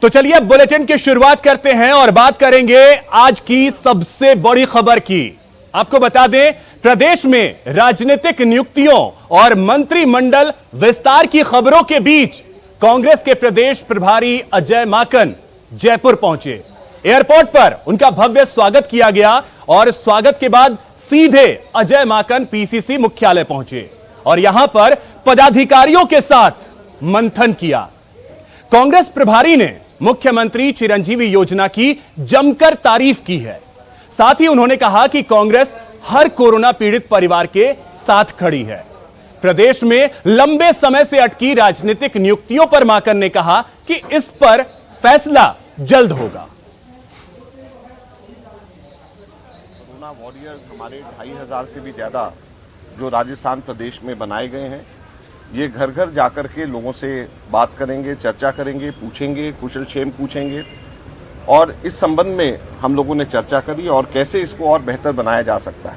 तो चलिए बुलेटिन की शुरुआत करते हैं और बात करेंगे आज की सबसे बड़ी खबर की। आपको बता दें, प्रदेश में राजनीतिक नियुक्तियों और मंत्रिमंडल विस्तार की खबरों के बीच कांग्रेस के प्रदेश प्रभारी अजय माकन जयपुर पहुंचे। एयरपोर्ट पर उनका भव्य स्वागत किया गया और स्वागत के बाद सीधे अजय माकन पीसीसी मुख्यालय पहुंचे और यहां पर पदाधिकारियों के साथ मंथन किया। कांग्रेस प्रभारी ने मुख्यमंत्री चिरंजीवी योजना की जमकर तारीफ की है। साथ ही उन्होंने कहा कि कांग्रेस हर कोरोना पीड़ित परिवार के साथ खड़ी है। प्रदेश में लंबे समय से अटकी राजनीतिक नियुक्तियों पर माकन ने कहा कि इस पर फैसला जल्द होगा। कोरोना वॉरियर्स हमारे 2500 से भी ज्यादा जो राजस्थान प्रदेश में बनाए गए हैं, ये घर घर जाकर के लोगों से बात करेंगे, चर्चा करेंगे, पूछेंगे, कुशल क्षेम पूछेंगे और इस संबंध में हम लोगों ने चर्चा करी और कैसे इसको और बेहतर बनाया जा सकता है।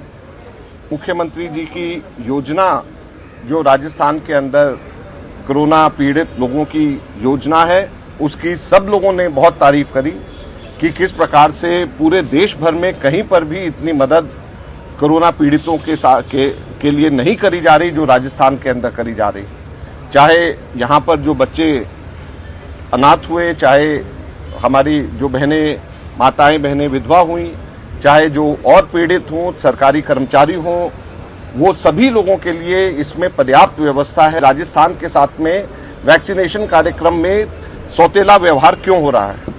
मुख्यमंत्री जी की योजना जो राजस्थान के अंदर कोरोना पीड़ित लोगों की योजना है, उसकी सब लोगों ने बहुत तारीफ करी कि किस प्रकार से पूरे देश भर में कहीं पर भी इतनी मदद कोरोना पीड़ितों के लिए नहीं करी जा रही जो राजस्थान के अंदर करी जा रही। चाहे यहाँ पर जो बच्चे अनाथ हुए, चाहे हमारी जो माताएं बहनें विधवा हुई, चाहे जो और पीड़ित हों, सरकारी कर्मचारी हों, वो सभी लोगों के लिए इसमें पर्याप्त व्यवस्था है। राजस्थान के साथ में वैक्सीनेशन कार्यक्रम में सौतेला व्यवहार क्यों हो रहा है?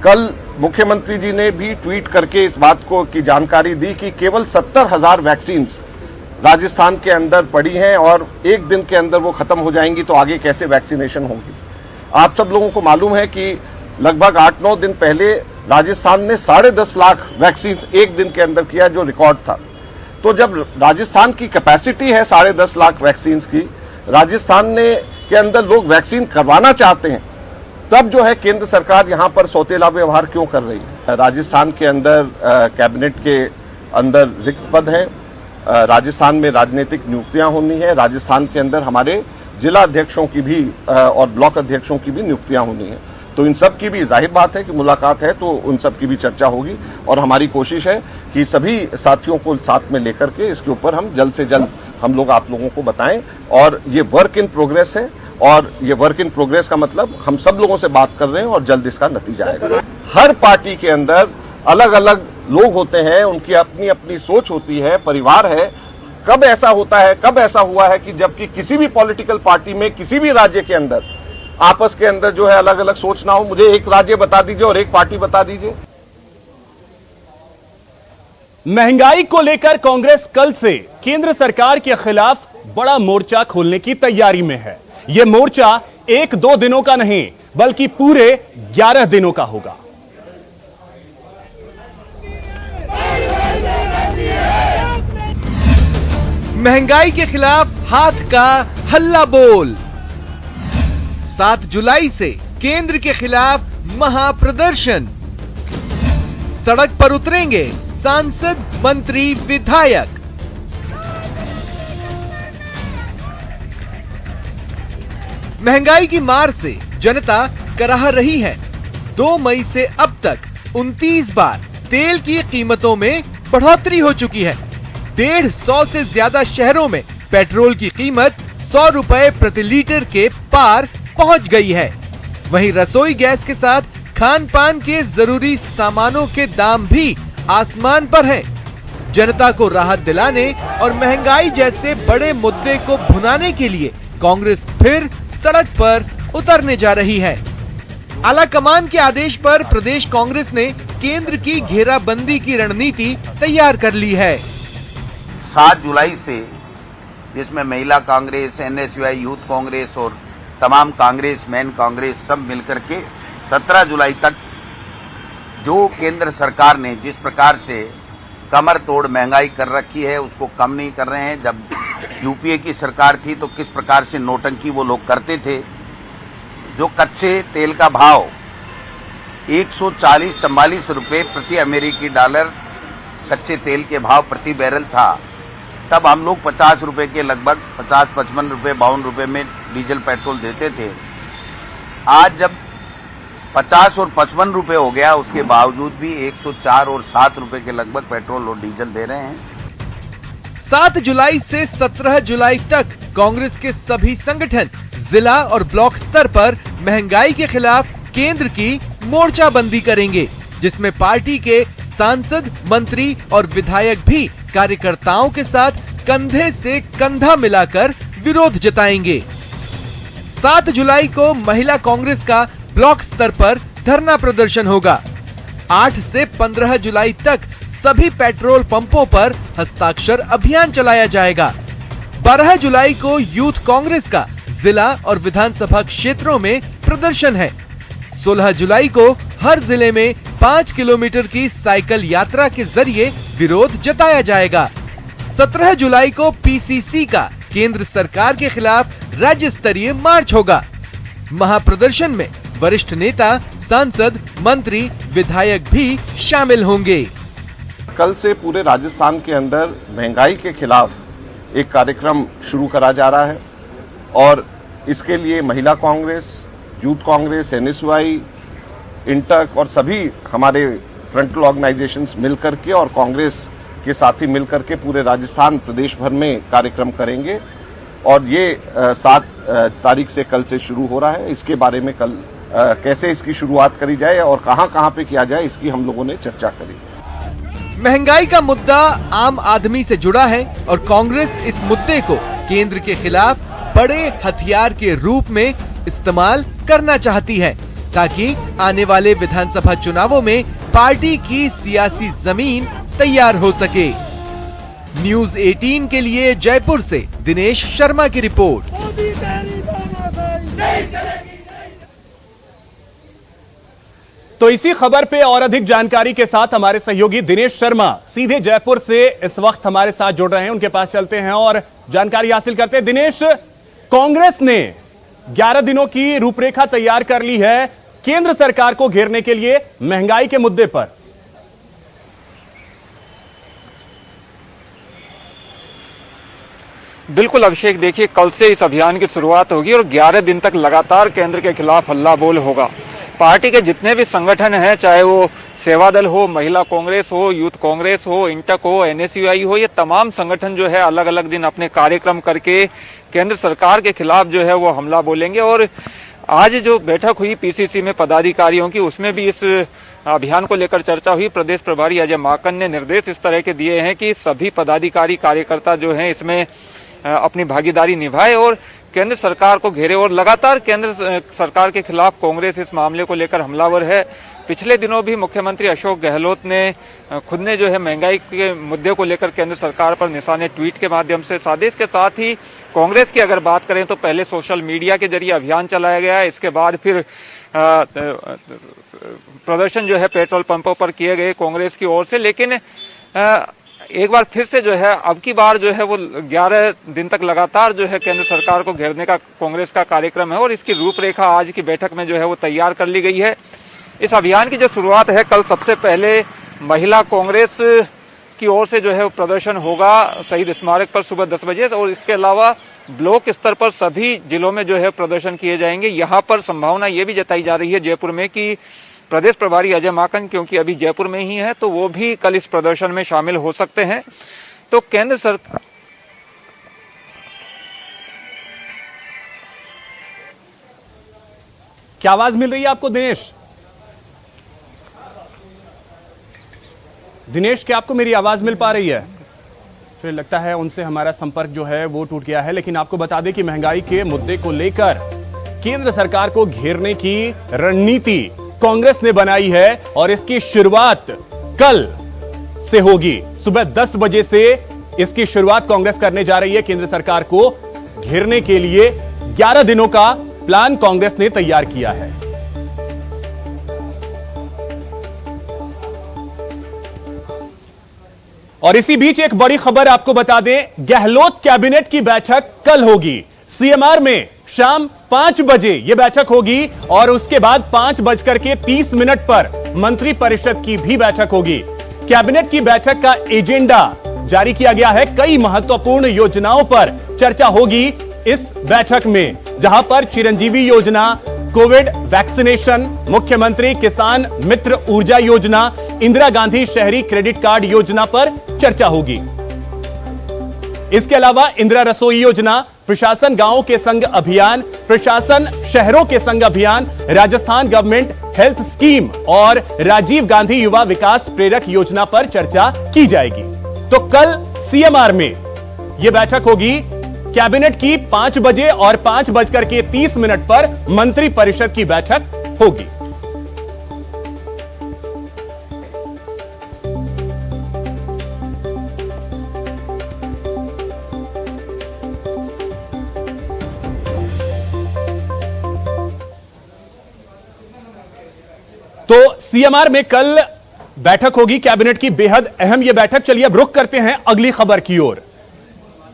कल मुख्यमंत्री जी ने भी ट्वीट करके इस बात को की जानकारी दी कि केवल 70,000 वैक्सीन राजस्थान के अंदर पड़ी हैं और एक दिन के अंदर वो खत्म हो जाएंगी, तो आगे कैसे वैक्सीनेशन होगी? आप सब लोगों को मालूम है कि लगभग 8-9 दिन पहले राजस्थान ने 10.5 लाख वैक्सीन एक दिन के अंदर किया, जो रिकॉर्ड था। तो जब राजस्थान की कैपेसिटी है 10.5 लाख वैक्सीन की, राजस्थान के अंदर लोग वैक्सीन करवाना चाहते हैं, तब जो है केंद्र सरकार यहां पर सौतेला व्यवहार क्यों कर रही है? राजस्थान के अंदर कैबिनेट के अंदर रिक्त पद है, राजस्थान में राजनीतिक नियुक्तियां होनी है, राजस्थान के अंदर हमारे जिला अध्यक्षों की भी और ब्लॉक अध्यक्षों की भी नियुक्तियां होनी है। तो इन सब की भी जाहिर बात है कि मुलाकात है तो उन सब की भी चर्चा होगी और हमारी कोशिश है कि सभी साथियों को साथ में लेकर के इसके ऊपर हम जल्द से जल्द हम लोग आप लोगों को बताएं। और ये वर्क इन प्रोग्रेस है और ये वर्क इन प्रोग्रेस का मतलब हम सब लोगों से बात कर रहे हैं और जल्द इसका नतीजा आएगा। हर पार्टी के अंदर अलग अलग लोग होते हैं, उनकी अपनी अपनी सोच होती है, परिवार है। कब ऐसा होता है, कब ऐसा हुआ है कि जबकि किसी भी पॉलिटिकल पार्टी में किसी भी राज्य के अंदर आपस के अंदर जो है अलग अलग सोच ना हो? मुझे एक राज्य बता दीजिए और एक पार्टी बता दीजिए। महंगाई को लेकर कांग्रेस कल से केंद्र सरकार के खिलाफ बड़ा मोर्चा खोलने की तैयारी में है। यह मोर्चा 1-2 दिनों का नहीं बल्कि पूरे 11 दिनों का होगा। महंगाई के खिलाफ हाथ का हल्ला बोल। 7 जुलाई से केंद्र के खिलाफ महाप्रदर्शन। सड़क पर उतरेंगे सांसद, मंत्री, विधायक। महंगाई की मार से जनता कराह रही है। 2 मई से अब तक 29 बार तेल की कीमतों में बढ़ोतरी हो चुकी है। 150 से ज्यादा शहरों में पेट्रोल की कीमत 100 रुपए प्रति लीटर के पार पहुंच गई है। वहीं रसोई गैस के साथ खान पान के जरूरी सामानों के दाम भी आसमान पर हैं। जनता को राहत दिलाने और महंगाई जैसे बड़े मुद्दे को भुनाने के लिए कांग्रेस फिर सड़क पर उतरने जा रही है। आला कमान के आदेश पर प्रदेश कांग्रेस ने केंद्र की घेराबंदी की रणनीति तैयार कर ली है। 7 जुलाई से जिसमें महिला कांग्रेस, एनएसयूआई यूथ कांग्रेस और तमाम कांग्रेस, मैन कांग्रेस सब मिलकर के 17 जुलाई तक जो केंद्र सरकार ने जिस प्रकार से कमर तोड़ महंगाई कर रखी है उसको कम नहीं कर रहे हैं। जब यूपीए की सरकार थी तो किस प्रकार से नोटंकी वो लोग करते थे। जो कच्चे तेल का भाव 140-44 रुपये प्रति अमेरिकी डॉलर कच्चे तेल के भाव प्रति बैरल था, तब हम लोग 50 रुपए के लगभग 50-55 रुपए 52 रुपए में डीजल पेट्रोल देते थे। आज जब 50 और 55 रुपए हो गया, उसके बावजूद भी 104 और 7 रुपए के लगभग पेट्रोल और डीजल दे रहे हैं। 7 जुलाई से 17 जुलाई तक कांग्रेस के सभी संगठन जिला और ब्लॉक स्तर पर महंगाई के खिलाफ केंद्र की मोर्चाबंदी करेंगे, जिसमें पार्टी के सांसद, मंत्री और विधायक भी कार्यकर्ताओं के साथ कंधे से कंधा मिलाकर विरोध जताएंगे। 7 जुलाई को महिला कांग्रेस का ब्लॉक स्तर पर धरना प्रदर्शन होगा। 8 से 15 जुलाई तक सभी पेट्रोल पंपों पर हस्ताक्षर अभियान चलाया जाएगा। 12 जुलाई को यूथ कांग्रेस का जिला और विधानसभा क्षेत्रों में प्रदर्शन है। 16 जुलाई को हर जिले में 5 किलोमीटर की साइकिल यात्रा के जरिए विरोध जताया जाएगा। 17 जुलाई को पीसीसी का केंद्र सरकार के खिलाफ राज्य स्तरीय मार्च होगा। महाप्रदर्शन में वरिष्ठ नेता, सांसद, मंत्री, विधायक भी शामिल होंगे। कल से पूरे राजस्थान के अंदर महंगाई के खिलाफ एक कार्यक्रम शुरू करा जा रहा है और इसके लिए महिला कांग्रेस, यूथ कांग्रेस, एनएसयूआई, इंटक और सभी हमारे फ्रंटल ऑर्गेनाइजेशंस मिलकर के और कांग्रेस के साथी मिलकर के पूरे राजस्थान, प्रदेश भर में कार्यक्रम करेंगे और ये 7 तारीख से कल से शुरू हो रहा है। इसके बारे में कल कैसे इसकी शुरुआत करी जाए और कहां पे किया जाए, इसकी हम लोगों ने चर्चा करी। महंगाई का मुद्दा आम आदमी से जुड़ा है और कांग्रेस इस मुद्दे को केंद्र के खिलाफ बड़े हथियार के रूप में इस्तेमाल करना चाहती है, ताकि आने वाले विधानसभा चुनावों में पार्टी की सियासी जमीन तैयार हो सके। न्यूज़ 18 के लिए जयपुर से दिनेश शर्मा की रिपोर्ट। तो इसी खबर पे और अधिक जानकारी के साथ हमारे सहयोगी दिनेश शर्मा सीधे जयपुर से इस वक्त हमारे साथ जुड़ रहे हैं। उनके पास चलते हैं और जानकारी हासिल करते हैं। दिनेश, कांग्रेस ने 11 दिनों की रूपरेखा तैयार कर ली है केंद्र सरकार को घेरने के लिए महंगाई के मुद्दे पर। बिल्कुल अभिषेक, देखिए कल से इस अभियान की शुरुआत होगी और 11 दिन तक लगातार केंद्र के खिलाफ हल्ला बोल होगा। पार्टी के जितने भी संगठन हैं, चाहे वो सेवा दल हो, महिला कांग्रेस हो, यूथ कांग्रेस हो, इंटक हो, एनएसयूआई हो, ये तमाम संगठन जो है अलग अलग दिन अपने कार्यक्रम करके केंद्र सरकार के खिलाफ जो है वो हमला बोलेंगे। और आज जो बैठक हुई पीसीसी में पदाधिकारियों की, उसमें भी इस अभियान को लेकर चर्चा हुई। प्रदेश प्रभारी अजय माकन ने निर्देश इस तरह के दिए हैं कि सभी पदाधिकारी, कार्यकर्ता जो हैं इसमें अपनी भागीदारी निभाए और केंद्र सरकार को घेरे। और लगातार केंद्र सरकार के खिलाफ कांग्रेस इस मामले को लेकर हमलावर है। पिछले दिनों भी मुख्यमंत्री अशोक गहलोत ने खुद ने जो है महंगाई के मुद्दे को लेकर केंद्र सरकार पर निशाने ट्वीट के माध्यम से साधे। इसके साथ ही कांग्रेस की अगर बात करें तो पहले सोशल मीडिया के जरिए अभियान चलाया गया है, इसके बाद फिर प्रदर्शन जो है पेट्रोल पंपों पर किए गए कांग्रेस की ओर से। लेकिन एक बार फिर से जो है अब की बार जो है वो 11 दिन तक लगातार जो है केंद्र सरकार को घेरने का कांग्रेस का कार्यक्रम है और इसकी रूपरेखा आज की बैठक में जो है वो तैयार कर ली गई है। इस अभियान की जो शुरुआत है, कल सबसे पहले महिला कांग्रेस की ओर से जो है वो प्रदर्शन होगा शहीद स्मारक पर सुबह 10 बजे और इसके अलावा ब्लॉक स्तर पर सभी जिलों में जो है प्रदर्शन किए जाएंगे। यहाँ पर संभावना ये भी जताई जा रही है जयपुर में कि प्रदेश प्रभारी अजय माकन, क्योंकि अभी जयपुर में ही है, तो वो भी कल इस प्रदर्शन में शामिल हो सकते हैं। तो केंद्र सरकार क्या आवाज मिल रही है आपको दिनेश? दिनेश, क्या आपको मेरी आवाज मिल पा रही है? मुझे लगता है उनसे हमारा संपर्क जो है वो टूट गया है। लेकिन आपको बता दें कि महंगाई के मुद्दे को लेकर केंद्र सरकार को घेरने की रणनीति कांग्रेस ने बनाई है और इसकी शुरुआत कल से होगी। सुबह 10 बजे से इसकी शुरुआत कांग्रेस करने जा रही है। केंद्र सरकार को घेरने के लिए 11 दिनों का प्लान कांग्रेस ने तैयार किया है। और इसी बीच एक बड़ी खबर आपको बता दें, गहलोत कैबिनेट की बैठक कल होगी। सीएमआर में शाम 5 बजे यह बैठक होगी और उसके बाद 5:30 पर मंत्री परिषद की भी बैठक होगी। कैबिनेट की बैठक का एजेंडा जारी किया गया है। कई महत्वपूर्ण योजनाओं पर चर्चा होगी इस बैठक में, जहां पर चिरंजीवी योजना, कोविड वैक्सीनेशन, मुख्यमंत्री किसान मित्र ऊर्जा योजना, इंदिरा गांधी शहरी क्रेडिट कार्ड योजना पर चर्चा होगी। इसके अलावा इंदिरा रसोई योजना, प्रशासन गांवों के संग अभियान, प्रशासन शहरों के संग अभियान, राजस्थान गवर्नमेंट हेल्थ स्कीम और राजीव गांधी युवा विकास प्रेरक योजना पर चर्चा की जाएगी। तो कल सीएमआर में यह बैठक होगी। कैबिनेट की 5 बजे और 5:30 पर मंत्री परिषद की बैठक होगी। तो सीएमआर में कल बैठक होगी कैबिनेट की, बेहद अहम यह बैठक। चलिए अब रुख करते हैं अगली खबर की ओर।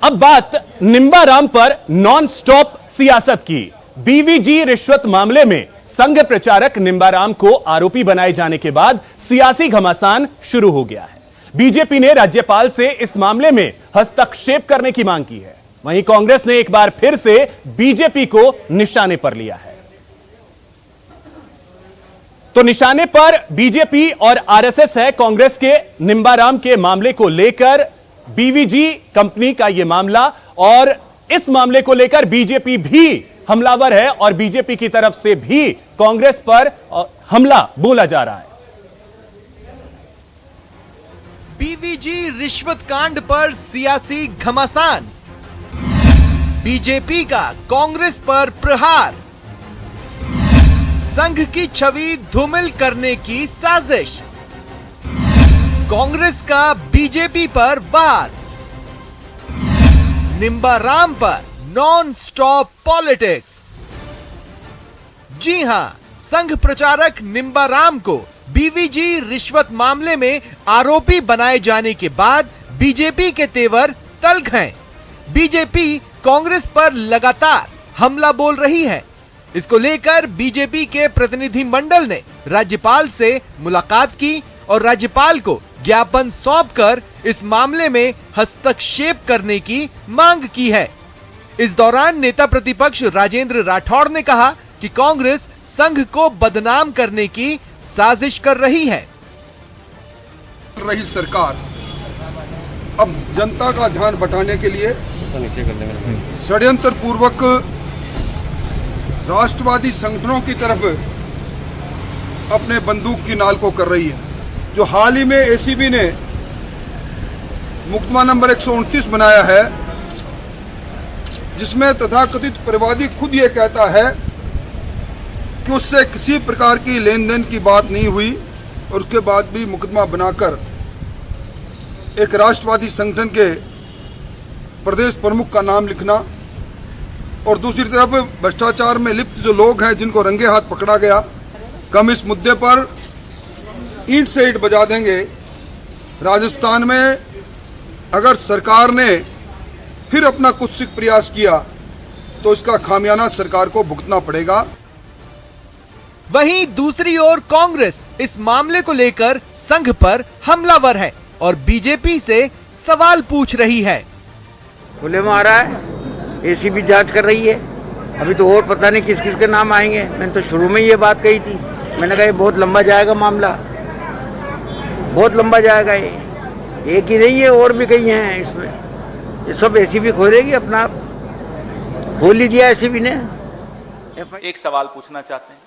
अब बात निंबाराम पर नॉन स्टॉप सियासत की। बीवीजी रिश्वत मामले में संघ प्रचारक निंबाराम को आरोपी बनाए जाने के बाद सियासी घमासान शुरू हो गया है। बीजेपी ने राज्यपाल से इस मामले में हस्तक्षेप करने की मांग की है। वहीं कांग्रेस ने एक बार फिर से बीजेपी को निशाने पर लिया है। तो निशाने पर बीजेपी और आरएसएस है। कांग्रेस के निंबाराम के मामले को लेकर बीवीजी कंपनी का यह मामला, और इस मामले को लेकर बीजेपी भी हमलावर है और बीजेपी की तरफ से भी कांग्रेस पर हमला बोला जा रहा है। बीवीजी रिश्वत कांड पर सियासी घमासान, बीजेपी का कांग्रेस पर प्रहार, संघ की छवि धूमिल करने की साजिश, कांग्रेस का बीजेपी पर वार, निंबाराम पर नॉन स्टॉप पॉलिटिक्स। जी हां, संघ प्रचारक निंबाराम को बीवीजी रिश्वत मामले में आरोपी बनाए जाने के बाद बीजेपी के तेवर तल्ख हैं। बीजेपी कांग्रेस पर लगातार हमला बोल रही है। इसको लेकर बीजेपी के प्रतिनिधि मंडल ने राज्यपाल से मुलाकात की और राज्यपाल को ज्ञापन सौंपकर इस मामले में हस्तक्षेप करने की मांग की है। इस दौरान नेता प्रतिपक्ष राजेंद्र राठौड़ ने कहा कि कांग्रेस संघ को बदनाम करने की साजिश कर रही है। सरकार अब जनता का ध्यान बटाने के लिए षड्यंत्र पूर्वक राष्ट्रवादी संगठनों की तरफ अपने बंदूक की नाल को कर रही है। जो हाल ही में एसीबी ने मुकदमा नंबर 129 बनाया है, जिसमें तथाकथित परिवादी खुद ये कहता है कि उससे किसी प्रकार की लेन देन की बात नहीं हुई, और उसके बाद भी मुकदमा बनाकर एक राष्ट्रवादी संगठन के प्रदेश प्रमुख का नाम लिखना, और दूसरी तरफ भ्रष्टाचार में लिप्त जो लोग हैं जिनको रंगे हाथ पकड़ा गया। कम इस मुद्दे पर ईंट से ईंट बजा देंगे। राजस्थान में अगर सरकार ने फिर अपना कुत्सित प्रयास किया तो इसका खामियाना सरकार को भुगतना पड़ेगा। वहीं दूसरी ओर कांग्रेस इस मामले को लेकर संघ पर हमलावर है और बीजेपी से सवाल पूछ रही है। खुले में आ रहा है, एसीबी जांच कर रही है। अभी तो और पता नहीं किस किस के नाम आएंगे। मैंने तो शुरू में ये बात कही थी, मैंने कहा ये बहुत लंबा जाएगा मामला, बहुत लंबा जाएगा। ये एक ही नहीं है, और भी कई हैं इसमें। ये सब एसीबी खोलेगी, अपना आप खोल ही दिया एसीबी ने। एक सवाल पूछना चाहते हैं,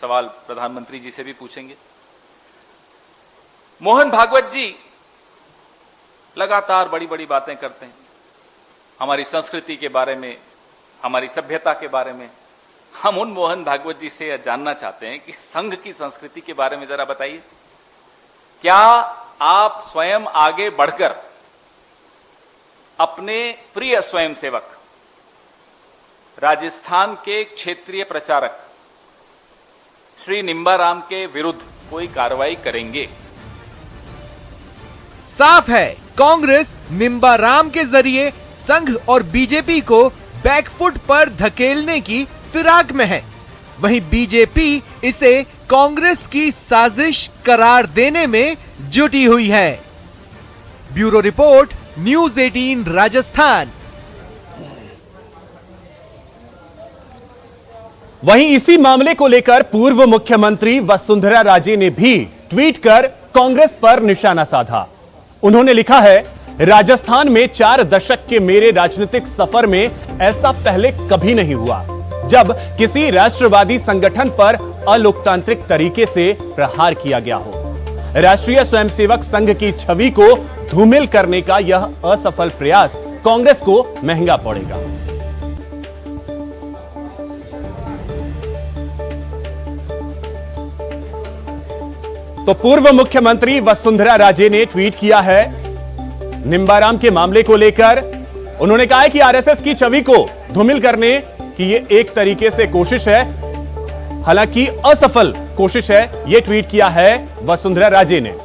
सवाल प्रधानमंत्री जी से भी पूछेंगे। मोहन भागवत जी लगातार बड़ी बड़ी बातें करते हैं हमारी संस्कृति के बारे में, हमारी सभ्यता के बारे में। हम उन मोहन भागवत जी से जानना चाहते हैं कि संघ की संस्कृति के बारे में जरा बताइए। क्या आप स्वयं आगे बढ़कर अपने प्रिय स्वयंसेवक राजस्थान के क्षेत्रीय प्रचारक श्री निंबाराम के विरुद्ध कोई कार्रवाई करेंगे? साफ है, कांग्रेस निंबाराम के जरिए संघ और बीजेपी को बैकफुट पर धकेलने की फिराक में है। वहीं बीजेपी इसे कांग्रेस की साजिश करार देने में जुटी हुई है। Bureau report, news 18 Rajasthan. वहीं इसी मामले को लेकर पूर्व मुख्यमंत्री वसुंधरा राजे ने भी ट्वीट कर कांग्रेस पर निशाना साधा। उन्होंने लिखा है, राजस्थान में 4 दशक के मेरे राजनीतिक सफर में ऐसा पहले कभी नहीं हुआ जब किसी राष्ट्रवादी संगठन पर अलोकतांत्रिक तरीके से प्रहार किया गया हो। राष्ट्रीय स्वयंसेवक संघ की छवि को धूमिल करने का यह असफल प्रयास कांग्रेस को महंगा पड़ेगा। तो पूर्व मुख्यमंत्री वसुंधरा राजे ने ट्वीट किया है निम्बाराम के मामले को लेकर। उन्होंने कहा है कि आरएसएस की छवि को धूमिल करने की ये एक तरीके से कोशिश है, हालांकि असफल कोशिश है। यह ट्वीट किया है वसुंधरा राजे ने।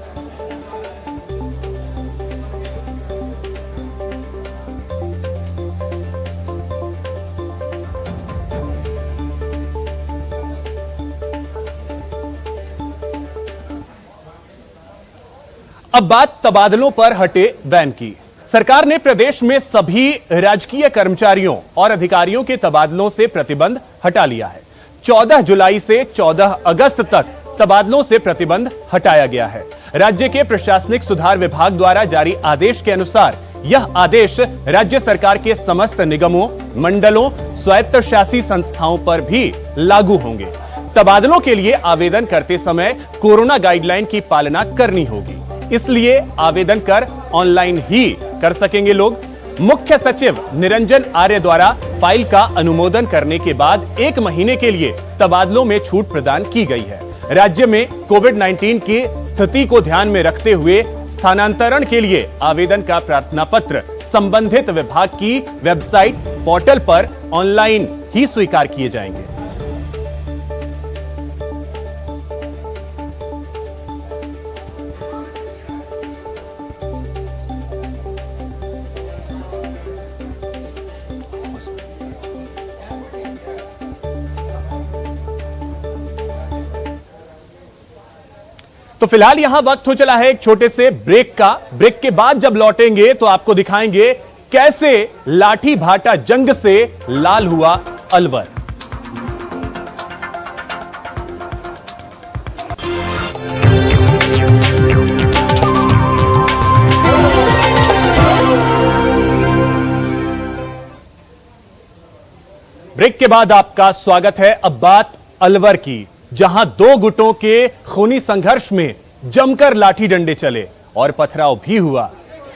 अब बात तबादलों पर हटे बैन की। सरकार ने प्रदेश में सभी राजकीय कर्मचारियों और अधिकारियों के तबादलों से प्रतिबंध हटा लिया है। 14 जुलाई से 14 अगस्त तक तबादलों से प्रतिबंध हटाया गया है। राज्य के प्रशासनिक सुधार विभाग द्वारा जारी आदेश के अनुसार यह आदेश राज्य सरकार के समस्त निगमों, मंडलों, स्वायत्तशासी संस्थाओं पर भी लागू होंगे। तबादलों के लिए आवेदन करते समय कोरोना गाइडलाइन की पालना करनी होगी, इसलिए आवेदन कर ऑनलाइन ही कर सकेंगे लोग। मुख्य सचिव निरंजन आर्य द्वारा फाइल का अनुमोदन करने के बाद 1 महीने के लिए तबादलों में छूट प्रदान की गई है। राज्य में कोविड-19 की स्थिति को ध्यान में रखते हुए स्थानांतरण के लिए आवेदन का प्रार्थना पत्र संबंधित विभाग की वेबसाइट पोर्टल पर ऑनलाइन ही स्वीकार किए जाएंगे। तो फिलहाल यहां वक्त हो चला है एक छोटे से ब्रेक का। ब्रेक के बाद जब लौटेंगे तो आपको दिखाएंगे कैसे लाठी भाटा जंग से लाल हुआ अलवर। ब्रेक के बाद आपका स्वागत है। अब बात अलवर की, जहां 2 गुटों के खूनी संघर्ष में जमकर लाठी डंडे चले और पथराव भी हुआ।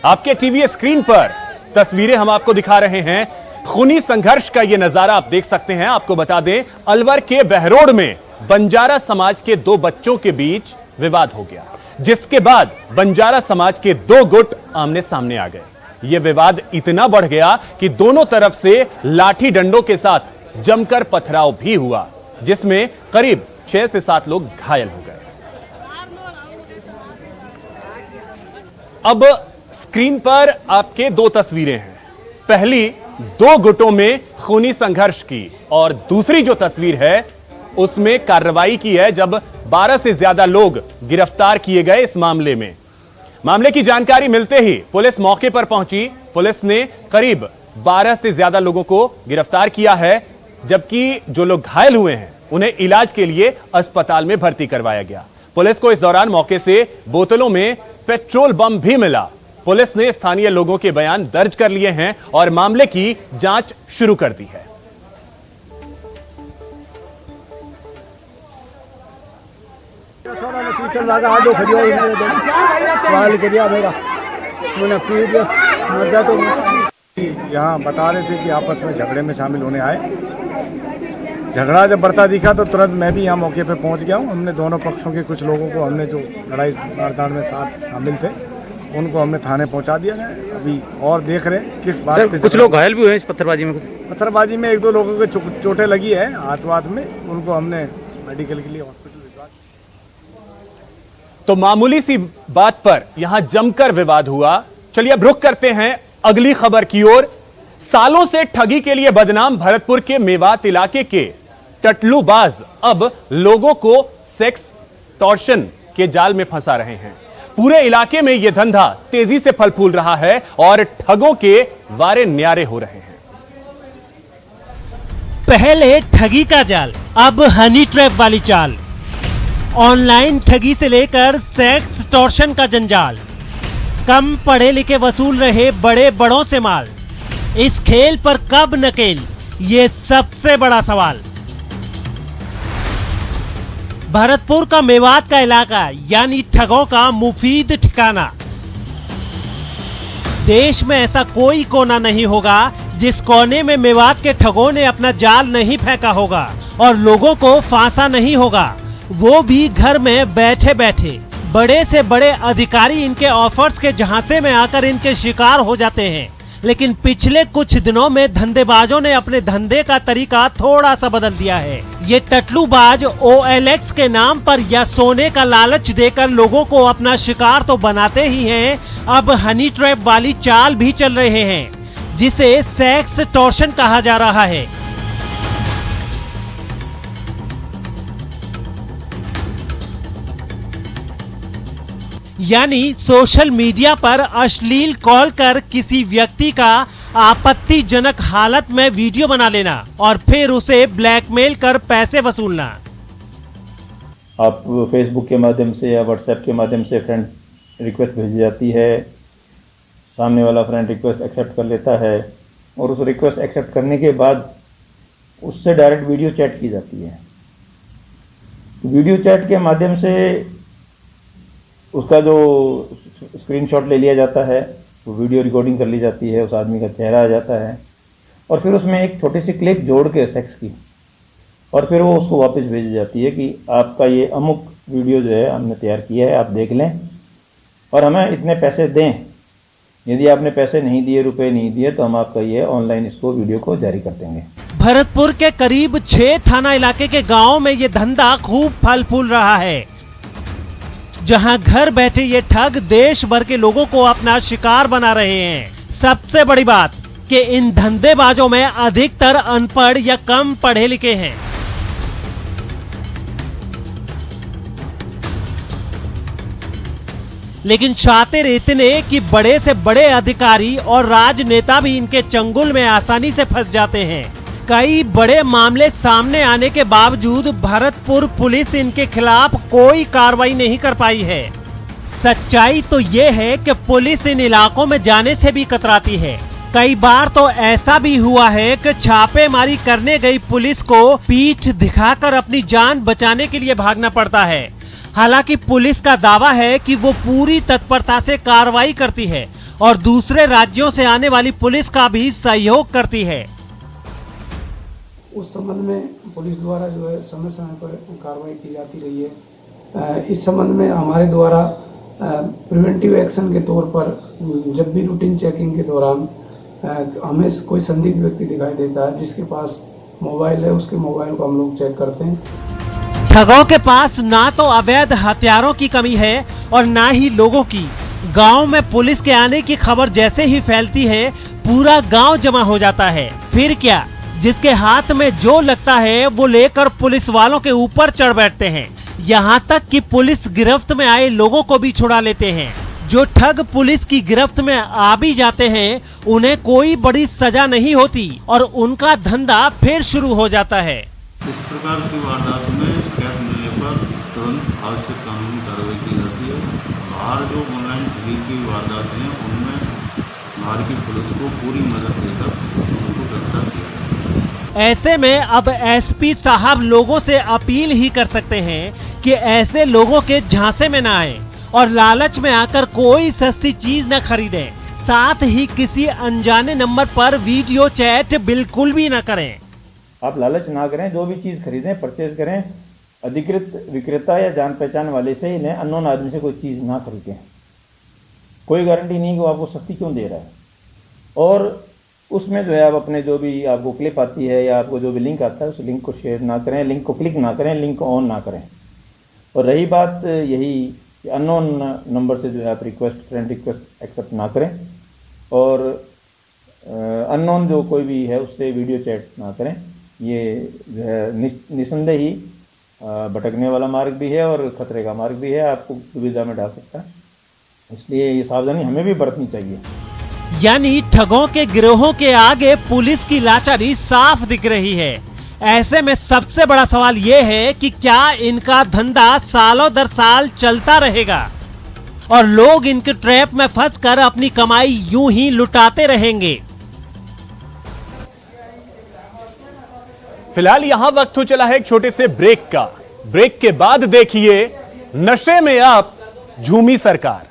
आपके टीवी स्क्रीन पर तस्वीरें हम आपको दिखा रहे हैं। खूनी संघर्ष का यह नजारा आप देख सकते हैं। आपको बता दें, अलवर के बहरोड में बंजारा समाज के 2 बच्चों के बीच विवाद हो गया, जिसके बाद बंजारा समाज के 2 गुट आमने सामने आ गए। यह विवाद इतना बढ़ गया कि दोनों तरफ से लाठी डंडों के साथ जमकर पथराव भी हुआ, जिसमें करीब 6 से 7 लोग घायल हो गए। अब स्क्रीन पर आपके 2 तस्वीरें हैं। पहली 2 गुटों में खूनी संघर्ष की और दूसरी जो तस्वीर है उसमें कार्रवाई की है जब 12 से ज्यादा लोग गिरफ्तार किए गए। इस मामले में मामले की जानकारी मिलते ही पुलिस मौके पर पहुंची। पुलिस ने करीब 12 से ज्यादा लोगों को गिरफ्तार किया है, जबकि जो लोग घायल हुए हैं उन्हें इलाज के लिए अस्पताल में भर्ती करवाया गया। पुलिस को इस दौरान मौके से बोतलों में पेट्रोल बम भी मिला। पुलिस ने स्थानीय लोगों के बयान दर्ज कर लिए हैं और मामले की जांच शुरू कर दी है। यहाँ बता रहे थे कि आपस में झगड़े में शामिल होने आए। झगड़ा जब बढ़ता दिखा तो तुरंत मैं भी यहाँ मौके पे पहुँच गया हूँ। हमने दोनों पक्षों के कुछ लोगों को, हमने जो लड़ाई मारधाड़ में साथ शामिल थे, उनको हमने थाने पहुँचा दिया है। अभी और देख रहे हैं किस बात पे। कुछ लोग घायल भी हुए हैं इस पत्थरबाजी में। पत्थरबाजी में 1-2 लोगों के चोटें लगी है हाथ वाथ में, उनको हमने मेडिकल के लिए हॉस्पिटल भिजवा। तो मामूली सी बात पर यहां जमकर विवाद हुआ। चलिए अब रुख करते हैं अगली खबर की ओर। सालों से ठगी के लिए बदनाम भरतपुर के मेवात इलाके के टटलूबाज अब लोगों को सेक्स टॉर्शन के जाल में फंसा रहे हैं। पूरे इलाके में यह धंधा तेजी से फल फूल रहा है और ठगों के वारे न्यारे हो रहे हैं। पहले ठगी का जाल, अब हनी ट्रैप वाली चाल। ऑनलाइन ठगी से लेकर सेक्स एक्सटॉर्शन का जंजाल, कम पढ़े लिखे वसूल रहे बड़े बड़ों से माल। इस खेल पर कब नकेल, ये सबसे बड़ा सवाल। भरतपुर का मेवात का इलाका यानी ठगों का मुफीद ठिकाना। देश में ऐसा कोई कोना नहीं होगा जिस कोने में मेवात के ठगों ने अपना जाल नहीं फेंका होगा और लोगों को फांसा नहीं होगा, वो भी घर में बैठे बैठे। बड़े से बड़े अधिकारी इनके ऑफर्स के झांसे में आकर इनके शिकार हो जाते हैं। लेकिन पिछले कुछ दिनों में धंधेबाजों ने अपने धंधे का तरीका थोड़ा सा बदल दिया है। ये टटलूबाज OLX के नाम पर या सोने का लालच देकर लोगों को अपना शिकार तो बनाते ही हैं, अब हनी ट्रैप वाली चाल भी चल रहे हैं, जिसे सेक्स एक्सटॉर्शन कहा जा रहा है। यानी सोशल मीडिया पर अश्लील कॉल कर किसी व्यक्ति का आपत्तिजनक हालत में वीडियो बना लेना और फिर उसे ब्लैकमेल कर पैसे वसूलना। आप फेसबुक के माध्यम से या व्हाट्सएप के माध्यम से फ्रेंड रिक्वेस्ट भेजी जाती है, सामने वाला फ्रेंड रिक्वेस्ट एक्सेप्ट कर लेता है और उस रिक्वेस्ट एक्सेप्ट करने के बाद उससे डायरेक्ट वीडियो चैट की जाती है। वीडियो चैट के माध्यम से उसका जो स्क्रीनशॉट ले लिया जाता है, वो वीडियो रिकॉर्डिंग कर ली जाती है, उस आदमी का चेहरा आ जाता है और फिर उसमें एक छोटी सी क्लिप जोड़ के सेक्स की और फिर वो उसको वापस भेजी जाती है कि आपका ये अमुक वीडियो जो है हमने तैयार किया है, आप देख लें और हमें इतने पैसे दें। यदि आपने पैसे नहीं दिए, रुपए नहीं दिए, तो हम आपका ये ऑनलाइन इसको वीडियो को जारी कर देंगे। भरतपुर के करीब 6 थाना इलाके के गाँव में ये धंधा खूब फल फूल रहा है, जहां घर बैठे ये ठग देश भर के लोगों को अपना शिकार बना रहे हैं। सबसे बड़ी बात कि इन धंधेबाजों में अधिकतर अनपढ़ या कम पढ़े लिखे हैं। लेकिन शातिर इतने कि बड़े से बड़े अधिकारी और राजनेता भी इनके चंगुल में आसानी से फंस जाते हैं। कई बड़े मामले सामने आने के बावजूद भरतपुर पुलिस इनके खिलाफ कोई कार्रवाई नहीं कर पाई है। सच्चाई तो ये है कि पुलिस इन इलाकों में जाने से भी कतराती है। कई बार तो ऐसा भी हुआ है कि छापेमारी करने गई पुलिस को पीठ दिखाकर अपनी जान बचाने के लिए भागना पड़ता है। हालांकि पुलिस का दावा है कि वो पूरी तत्परता से कार्रवाई करती है और दूसरे राज्यों से आने वाली पुलिस का भी सहयोग करती है। उस संबंध में पुलिस द्वारा जो है समय समय पर कार्रवाई की जाती रही है। इस संबंध में हमारे द्वारा प्रिवेंटिव एक्शन के तौर पर जब भी रूटीन चेकिंग के दौरान हमें कोई संदिग्ध व्यक्ति दिखाई देता है जिसके पास मोबाइल है, उसके मोबाइल को हम लोग चेक करते हैं। ठगों के पास ना तो अवैध हथियारों की कमी है और ना ही लोगों की। गांव में पुलिस के आने की खबर जैसे ही फैलती है, पूरा गांव जमा हो जाता है। फिर क्या, जिसके हाथ में जो लगता है वो लेकर पुलिस वालों के ऊपर चढ़ बैठते हैं। यहाँ तक कि पुलिस गिरफ्त में आए लोगों को भी छुड़ा लेते हैं। जो ठग पुलिस की गिरफ्त में आ भी जाते हैं, उन्हें कोई बड़ी सजा नहीं होती और उनका धंधा फिर शुरू हो जाता है। इस प्रकार की वारदात में शिकायत मिलने पर तुरंत आवश्यक कानूनी कार्रवाई की जाती है। बाहर जो ऑनलाइन ठगी की वारदात हैं, उनमें बाहर की पुलिस को पूरी मदद देकर उनको गिरफ्तार किया। ऐसे में अब SP साहब लोगों से अपील ही कर सकते हैं कि ऐसे लोगों के झांसे में न आए और लालच में आकर कोई सस्ती चीज न खरीदें। साथ ही किसी अनजाने नंबर पर वीडियो चैट बिल्कुल भी न करें। आप लालच ना करें, जो भी चीज़ खरीदें, परचेज करें, अधिकृत विक्रेता या जान पहचान वाले से ही लें। अननोन आदमी से कोई चीज़ ना खरीदें। कोई गारंटी नहीं कि वो आपको सस्ती क्यों दे रहा है। और उसमें जो है आप अपने जो भी आपको क्लिप आती है या आपको जो भी लिंक आता है, उस लिंक को शेयर ना करें, लिंक को क्लिक ना करें, लिंक को ऑन ना करें। और रही बात यही कि अननोन नंबर से जो है आप फ्रेंड रिक्वेस्ट एक्सेप्ट ना करें और अननोन जो कोई भी है उससे वीडियो चैट ना करें। ये जो है निसंदेह ही भटकने वाला मार्ग भी है और खतरे का मार्ग भी है, आपको दुविधा में डाल सकता है। इसलिए ये सावधानी हमें भी बरतनी चाहिए। यानी ठगों के गिरोहों के आगे पुलिस की लाचारी साफ दिख रही है। ऐसे में सबसे बड़ा सवाल यह है कि क्या इनका धंधा सालों दर साल चलता रहेगा और लोग इनके ट्रैप में फंसकर अपनी कमाई यूं ही लुटाते रहेंगे। फिलहाल यहां वक्त हो चला है एक छोटे से ब्रेक का। ब्रेक के बाद देखिए नशे में आप झूमी सरकार।